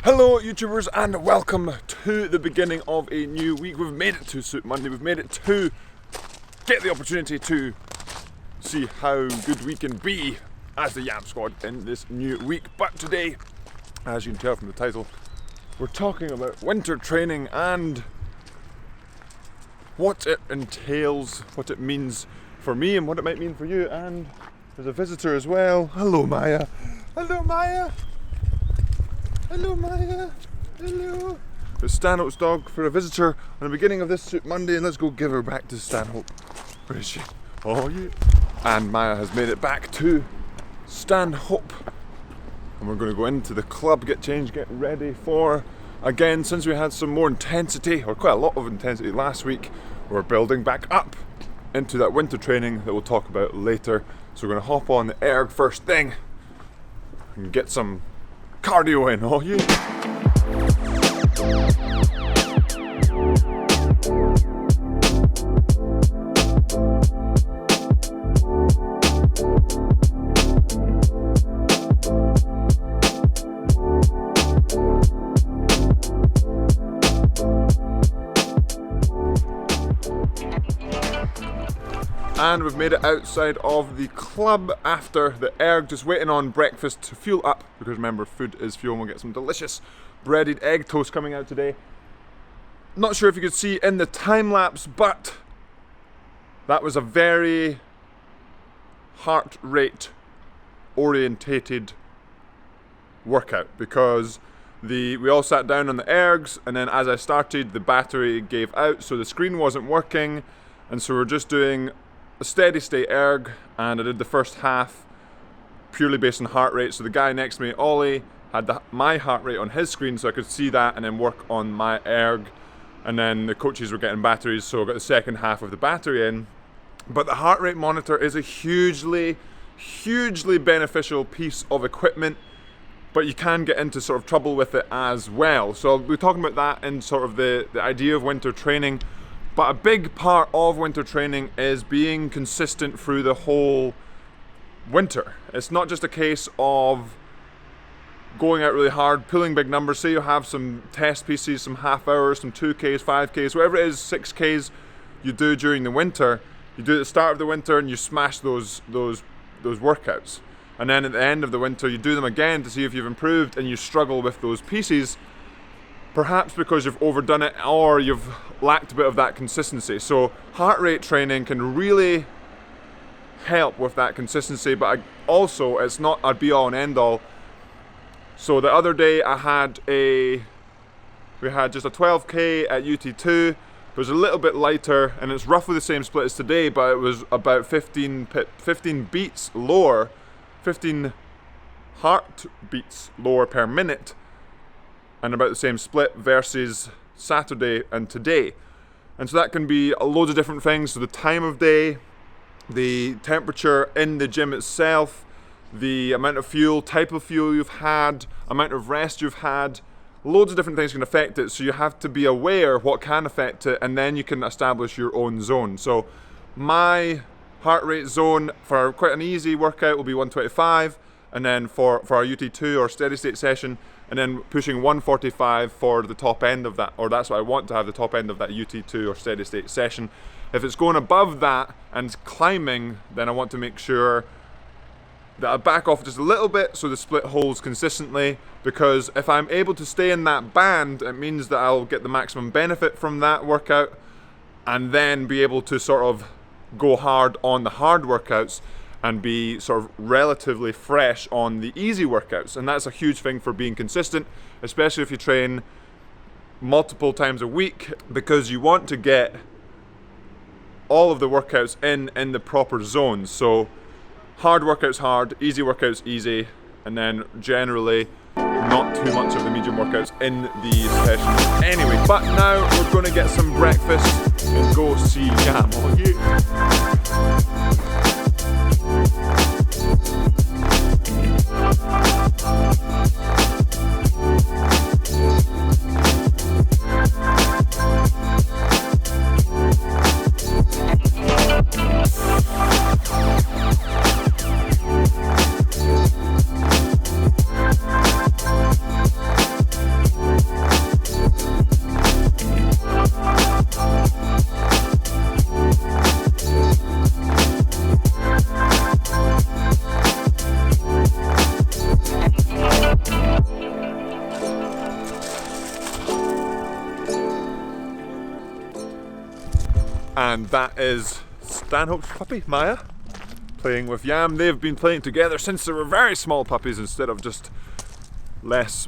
Hello YouTubers and welcome to the beginning of a new week. We've made it to Soup Monday, we've made it to get the opportunity to see how good we can be as the Yam Squad in this new week. But today, as you can tell from the title, we're talking about winter training and what it entails, what it means for me and what it might mean for you. And there's a visitor as well. Hello Maya. Hello Maya. Hello Maya, hello. There's Stanhope's dog for a visitor on the beginning of this Soup Monday, and let's go give her back to Stanhope. Where is she? Oh yeah. And Maya has made it back to Stanhope. And we're going to go into the club, get changed, get ready for, again, since we had some more intensity, or quite a lot of intensity last week, we're building back up into that winter training that we'll talk about later. So we're going to hop on the erg first thing and get some cardio in, oh yeah. And we've made it outside of the club after the erg, just waiting on breakfast to fuel up, because remember, food is fuel, and we'll get some delicious breaded egg toast coming out today. Not sure if you could see in the time lapse, but that was a very heart rate orientated workout, because we all sat down on the ergs, and then as I started the battery gave out, so the screen wasn't working, and so we're just doing a steady state erg, and I did the first half purely based on heart rate. So the guy next to me, Ollie, had my heart rate on his screen so I could see that and then work on my erg, and then the coaches were getting batteries, so I got the second half of the battery in. But the heart rate monitor is a hugely beneficial piece of equipment, but you can get into sort of trouble with it as well. So we're talking about that in sort of the idea of winter training. But a big part of winter training is being consistent through the whole winter. It's not just a case of going out really hard, pulling big numbers. Say you have some test pieces, some half hours, some 2Ks, 5Ks, whatever it is, 6Ks you do during the winter. You do it at the start of the winter and you smash those workouts. And then at the end of the winter you do them again to see if you've improved, and you struggle with those pieces. Perhaps because you've overdone it or you've lacked a bit of that consistency. So heart rate training can really help with that consistency, but also it's not a be all and end all. So the other day we had just a 12k at UT2. It was a little bit lighter, and it's roughly the same split as today, but it was about 15 beats lower, 15 heartbeats lower per minute, and about the same split versus Saturday and today. And so that can be loads of different things. So the time of day, the temperature in the gym itself, the amount of fuel, type of fuel you've had, amount of rest you've had, loads of different things can affect it. So you have to be aware what can affect it, and then you can establish your own zone. So my heart rate zone for quite an easy workout will be 125, and then for our UT2 or steady state session, and then pushing 145 for the top end of that, or that's what I want to have, the top end of that UT2 or steady state session. If it's going above that and climbing, then I want to make sure that I back off just a little bit so the split holds consistently, because if I'm able to stay in that band, it means that I'll get the maximum benefit from that workout, and then be able to sort of go hard on the hard workouts and be sort of relatively fresh on the easy workouts. And that's a huge thing for being consistent, especially if you train multiple times a week, because you want to get all of the workouts in the proper zones. So hard workouts hard, easy workouts easy, and then generally not too much of the medium workouts in these sessions anyway. But now we're going to get some breakfast and go see Yam. Oh, yeah. And that is Stanhope's puppy, Maya, playing with Yam. They've been playing together since they were very small puppies instead of just less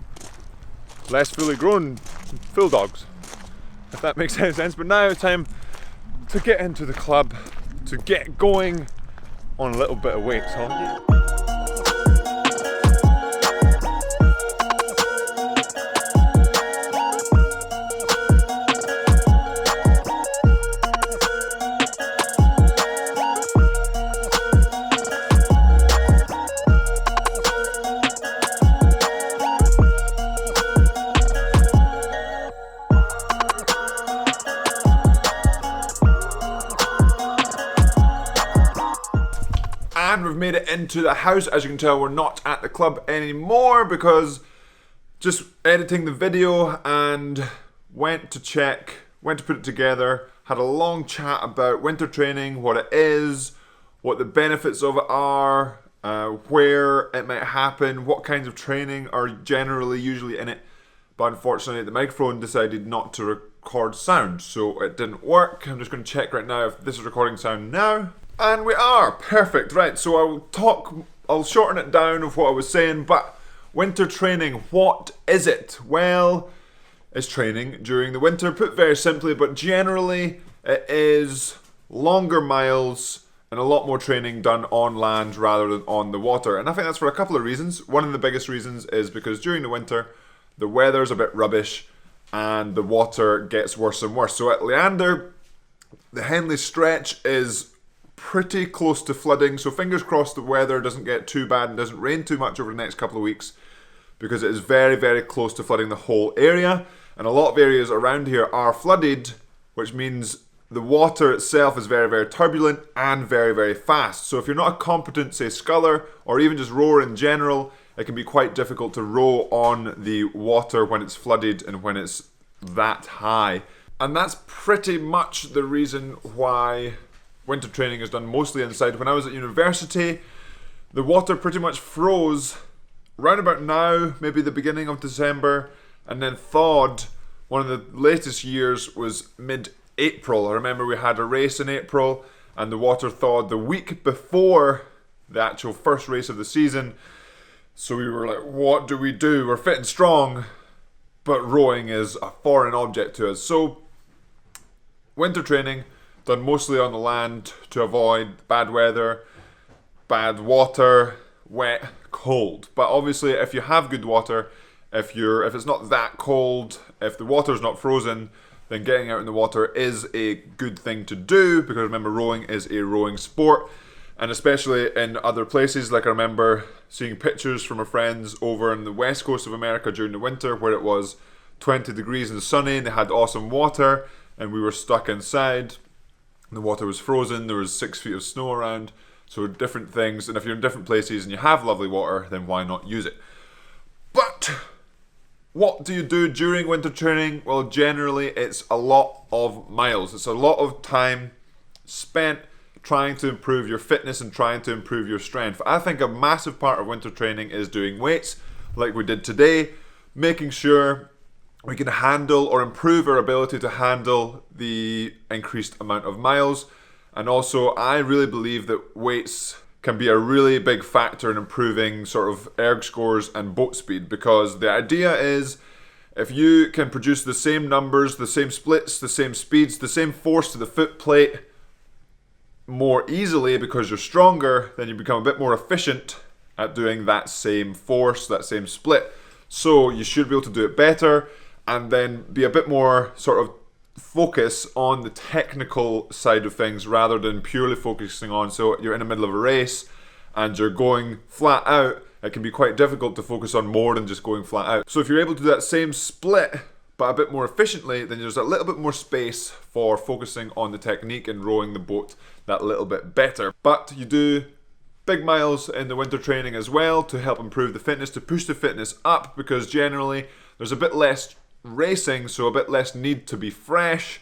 fully grown full dogs, if that makes any sense. But now it's time to get into the club, to get going on a little bit of weights, huh? And we've made it into the house. As you can tell, we're not at the club anymore because just editing the video and went to put it together, had a long chat about winter training, what it is, what the benefits of it are, where it might happen, what kinds of training are usually in it. But unfortunately, the microphone decided not to record sound, so it didn't work. I'm just going to check right now if this is recording sound now. And we are perfect, right? So I'll shorten it down of what I was saying, but winter training, what is it? Well, it's training during the winter, put very simply, but generally it is longer miles and a lot more training done on land rather than on the water. And I think that's for a couple of reasons. One of the biggest reasons is because during the winter, the weather's a bit rubbish and the water gets worse and worse. So at Leander, the Henley stretch is pretty close to flooding, so fingers crossed the weather doesn't get too bad and doesn't rain too much over the next couple of weeks, because it is very, very close to flooding the whole area. And a lot of areas around here are flooded, which means the water itself is very, very turbulent and very, very fast. So if you're not a competent, say, sculler or even just rower in general, it can be quite difficult to row on the water when it's flooded and when it's that high. And that's pretty much the reason why winter training is done mostly inside. When I was at university, the water pretty much froze round about now, maybe the beginning of December, and then thawed. One of the latest years was mid-April. I remember we had a race in April and the water thawed the week before the actual first race of the season. So we were like, what do we do? We're fit and strong, but rowing is a foreign object to us. So winter training done mostly on the land to avoid bad weather, bad water, wet, cold. But obviously if you have good water, if it's not that cold, if the water's not frozen, then getting out in the water is a good thing to do, because remember, rowing is a rowing sport. And especially in other places, like I remember seeing pictures from our friends over in the west coast of America during the winter where it was 20 degrees and sunny and they had awesome water and we were stuck inside. The water was frozen, there was 6 feet of snow around, so different things. And if you're in different places and you have lovely water, then why not use it? But what do you do during winter training? Well, generally it's a lot of miles. It's a lot of time spent trying to improve your fitness and trying to improve your strength. I think a massive part of winter training is doing weights, like we did today, making sure we can handle or improve our ability to handle the increased amount of miles. And also, I really believe that weights can be a really big factor in improving sort of erg scores and boat speed, because the idea is if you can produce the same numbers, the same splits, the same speeds, the same force to the foot plate more easily because you're stronger, then you become a bit more efficient at doing that same force, that same split. So you should be able to do it better and then be a bit more sort of focus on the technical side of things rather than purely focusing on, so you're in the middle of a race and you're going flat out, it can be quite difficult to focus on more than just going flat out. So if you're able to do that same split but a bit more efficiently, then there's a little bit more space for focusing on the technique and rowing the boat that little bit better. But you do big miles in the winter training as well to help improve the fitness, to push the fitness up, because generally there's a bit less racing, so a bit less need to be fresh.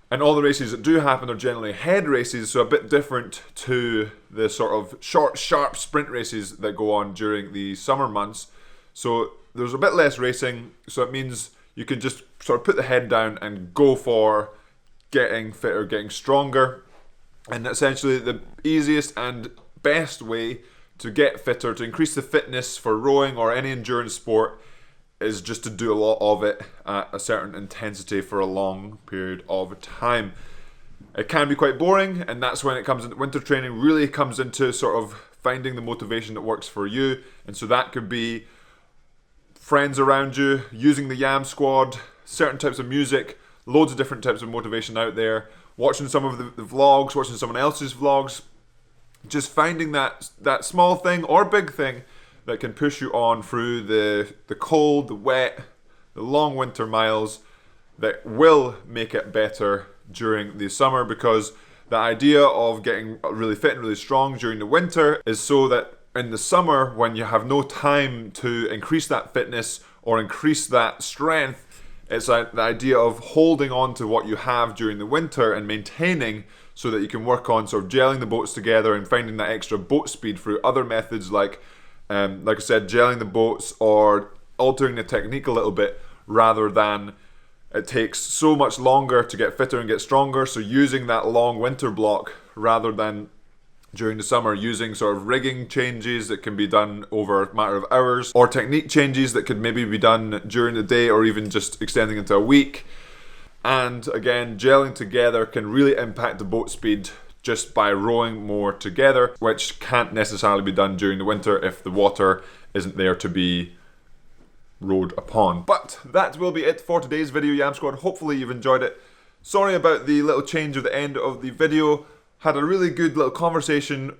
And all the races that do happen are generally head races, so a bit different to the sort of short, sharp sprint races that go on during the summer months. So there's a bit less racing, so it means you can just sort of put the head down and go for getting fitter, getting stronger. And essentially the easiest and best way to get fitter, to increase the fitness for rowing or any endurance sport, is just to do a lot of it at a certain intensity for a long period of time. It can be quite boring, and that's when it comes into winter training, really comes into sort of finding the motivation that works for you. And so that could be friends around you, using the Yam Squad, certain types of music, loads of different types of motivation out there, watching some of the vlogs, watching someone else's vlogs, just finding that small thing or big thing that can push you on through the cold, the wet, the long winter miles, that will make it better during the summer. Because the idea of getting really fit and really strong during the winter is so that in the summer, when you have no time to increase that fitness or increase that strength, it's the idea of holding on to what you have during the winter and maintaining, so that you can work on sort of gelling the boats together and finding that extra boat speed through other methods like I said, gelling the boats or altering the technique a little bit, rather than it takes so much longer to get fitter and get stronger. So using that long winter block rather than during the summer, using sort of rigging changes that can be done over a matter of hours, or technique changes that could maybe be done during the day or even just extending into a week. And again, gelling together can really impact the boat speed just by rowing more together, which can't necessarily be done during the winter if the water isn't there to be rowed upon. But that will be it for today's video, Yam Squad. Hopefully you've enjoyed it. Sorry about the little change at the end of the video. Had a really good little conversation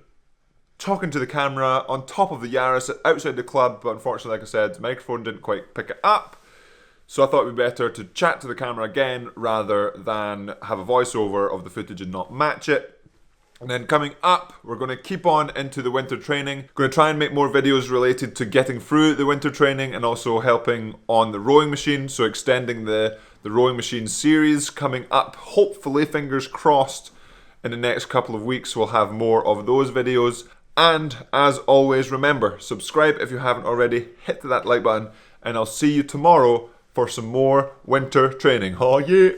talking to the camera on top of the Yaris outside the club, but unfortunately, like I said, the microphone didn't quite pick it up. So I thought it'd be better to chat to the camera again rather than have a voiceover of the footage and not match it. And then coming up, we're going to keep on into the winter training. Going to try and make more videos related to getting through the winter training and also helping on the rowing machine. So extending the rowing machine series coming up. Hopefully, fingers crossed, in the next couple of weeks we'll have more of those videos. And as always, remember, subscribe if you haven't already. Hit that like button and I'll see you tomorrow for some more winter training. Oh yeah!